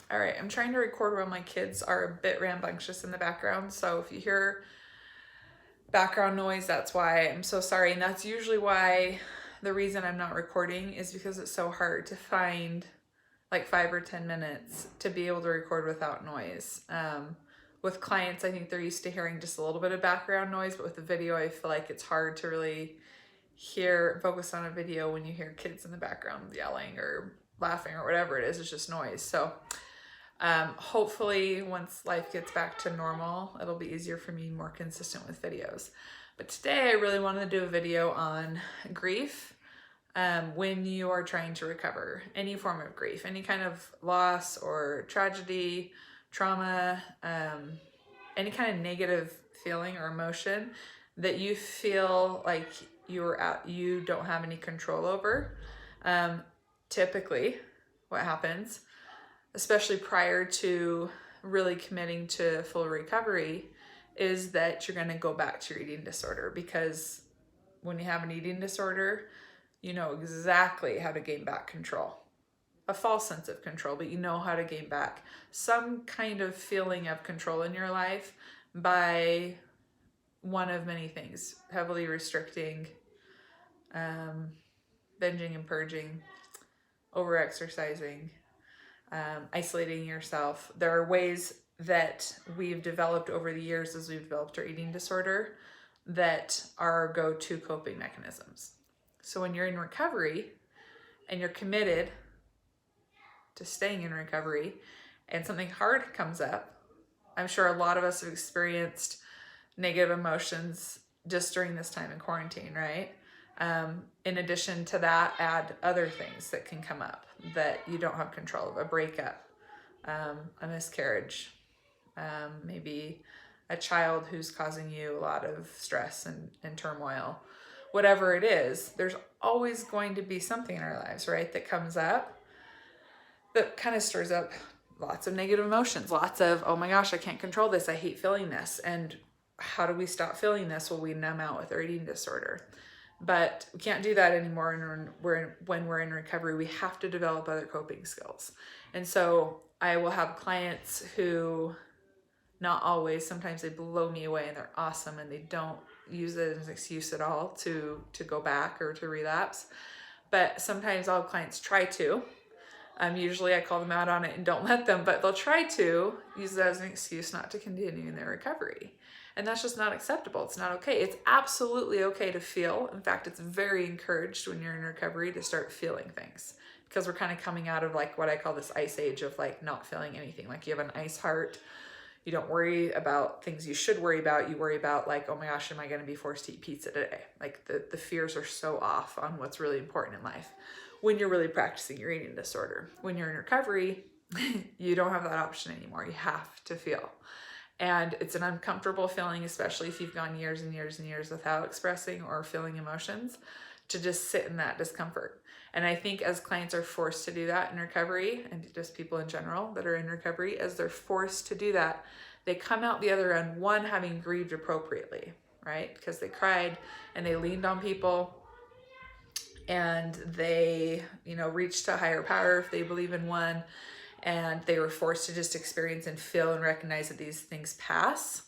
All right, I'm trying to record while my kids are a bit rambunctious in the background. So if you hear background noise, that's why. I'm so sorry. And that's usually why the reason I'm not recording is because it's so hard to find like 5 or 10 minutes to be able to record without noise. With clients, I think they're used to hearing just a little bit of background noise, but with the video, I feel like it's hard to really focus on a video when you hear kids in the background yelling or laughing or whatever it is. It's just noise. So hopefully once life gets back to normal, it'll be easier for me, more consistent with videos. But today I really wanted to do a video on grief when you are trying to recover any form of grief, any kind of loss or tragedy, trauma, any kind of negative feeling or emotion that you feel like you don't have any control over. Typically what happens, especially prior to really committing to full recovery, is that you're going to go back to your eating disorder, because when you have an eating disorder, you know exactly how to gain back control. A false sense of control, but you know how to gain back some kind of feeling of control in your life by one of many things: heavily restricting, binging and purging, over-exercising, isolating yourself. There are ways that we've developed over the years as we've developed our eating disorder that are go-to coping mechanisms. So when you're in recovery and you're committed to staying in recovery and something hard comes up, I'm sure a lot of us have experienced negative emotions just during this time in quarantine, right? In addition to that, add other things that can come up that you don't have control of: a breakup, a miscarriage, maybe a child who's causing you a lot of stress and turmoil. Whatever it is, there's always going to be something in our lives, right, that comes up that kind of stirs up lots of negative emotions, lots of, oh my gosh, I can't control this, I hate feeling this. And how do we stop feeling this? Well, we numb out with our eating disorder. But we can't do that anymore when we're in recovery. We have to develop other coping skills. And so I will have clients who, not always, sometimes they blow me away and they're awesome and they don't use it as an excuse at all to go back or to relapse. But sometimes I'll have clients try to. Usually I call them out on it and don't let them, but they'll try to use it as an excuse not to continue in their recovery. And that's just not acceptable. It's not okay. It's absolutely okay to feel. In fact, it's very encouraged when you're in recovery to start feeling things, because we're kind of coming out of like what I call this ice age of like not feeling anything. Like you have an ice heart. You don't worry about things you should worry about. You worry about like, oh my gosh, am I going to be forced to eat pizza today? Like the fears are so off on what's really important in life when you're really practicing your eating disorder. When you're in recovery, you don't have that option anymore. You have to feel. And it's an uncomfortable feeling, especially if you've gone years and years and years without expressing or feeling emotions, to just sit in that discomfort. And I think as clients are forced to do that in recovery, and just people in general that are in recovery, as they're forced to do that, they come out the other end, one, having grieved appropriately, right? Because they cried and they leaned on people and they, reached a higher power if they believe in one, and they were forced to just experience and feel and recognize that these things pass.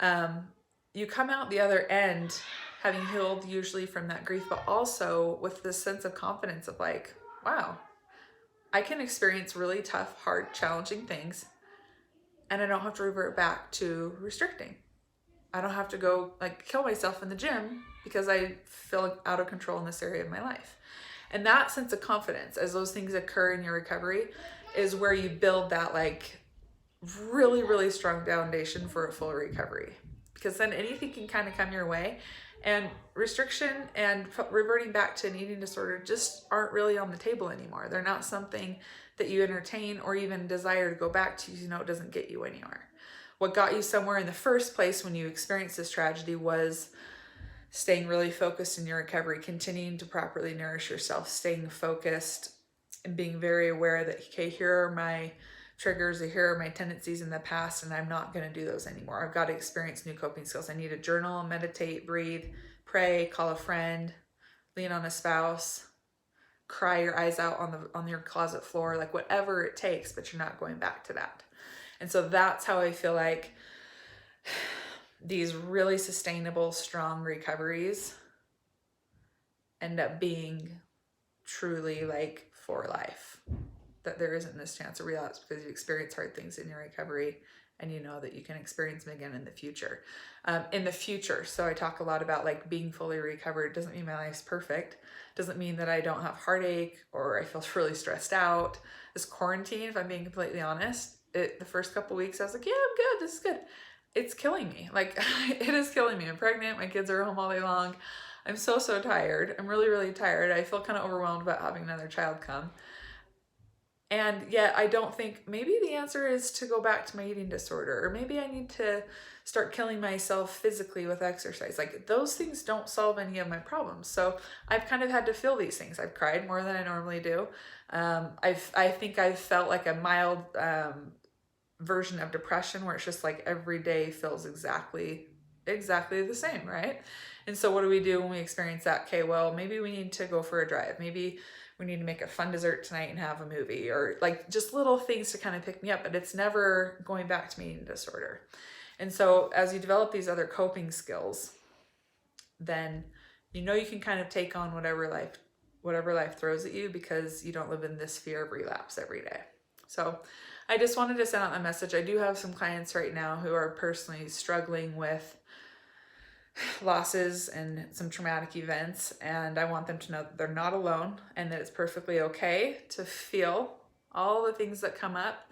You come out the other end having healed usually from that grief, but also with this sense of confidence of like, wow, I can experience really tough, hard, challenging things, and I don't have to revert back to restricting. I don't have to go like kill myself in the gym because I feel out of control in this area of my life. And that sense of confidence, as those things occur in your recovery, is where you build that like really, really strong foundation for a full recovery. Because then anything can kind of come your way, and restriction and reverting back to an eating disorder just aren't really on the table anymore. They're not something that you entertain or even desire to go back to. It doesn't get you anywhere. What got you somewhere in the first place when you experienced this tragedy was staying really focused in your recovery, continuing to properly nourish yourself, staying focused and being very aware that, okay, here are my triggers, here are my tendencies in the past, and I'm not going to do those anymore. I've got to experience new coping skills. I need to journal, meditate, breathe, pray, call a friend, lean on a spouse, cry your eyes out on your closet floor, like whatever it takes, but you're not going back to that. And so that's how I feel like these really sustainable, strong recoveries end up being truly like for life. That there isn't this chance of relapse because you experience hard things in your recovery and you know that you can experience them again in the future. So I talk a lot about like being fully recovered. Doesn't mean my life's perfect. Doesn't mean that I don't have heartache or I feel really stressed out. This quarantine, if I'm being completely honest, the first couple weeks I was like, yeah, I'm good. This is good. It's killing me. Like it is killing me. I'm pregnant. My kids are home all day long. I'm so tired. I'm really, really tired. I feel kind of overwhelmed about having another child come. And yet I don't think, maybe the answer is to go back to my eating disorder, or maybe I need to start killing myself physically with exercise. Like those things don't solve any of my problems. So I've kind of had to feel these things. I've cried more than I normally do. I think I've felt like a mild version of depression where it's just like every day feels exactly the same, right? And so what do we do when we experience that? Okay, well, maybe we need to go for a drive. Maybe we need to make a fun dessert tonight and have a movie, or like just little things to kind of pick me up, but it's never going back to my eating disorder. And so as you develop these other coping skills, then you know you can kind of take on whatever life throws at you because you don't live in this fear of relapse every day. So I just wanted to send out a message. I do have some clients right now who are personally struggling with losses and some traumatic events, and I want them to know that they're not alone and that it's perfectly okay to feel all the things that come up,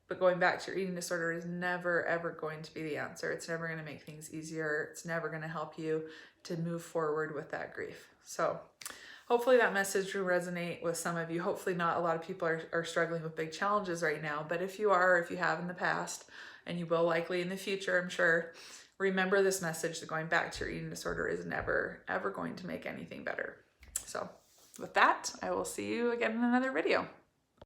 but going back to your eating disorder is never ever going to be the answer. It's never going to make things easier. It's never going to help you to move forward with that grief. So hopefully that message will resonate with some of you. Hopefully not a lot of people are struggling with big challenges right now, but if you are, if you have in the past, and you will likely in the future, I'm sure, remember this message that going back to your eating disorder is never, ever going to make anything better. So with that, I will see you again in another video.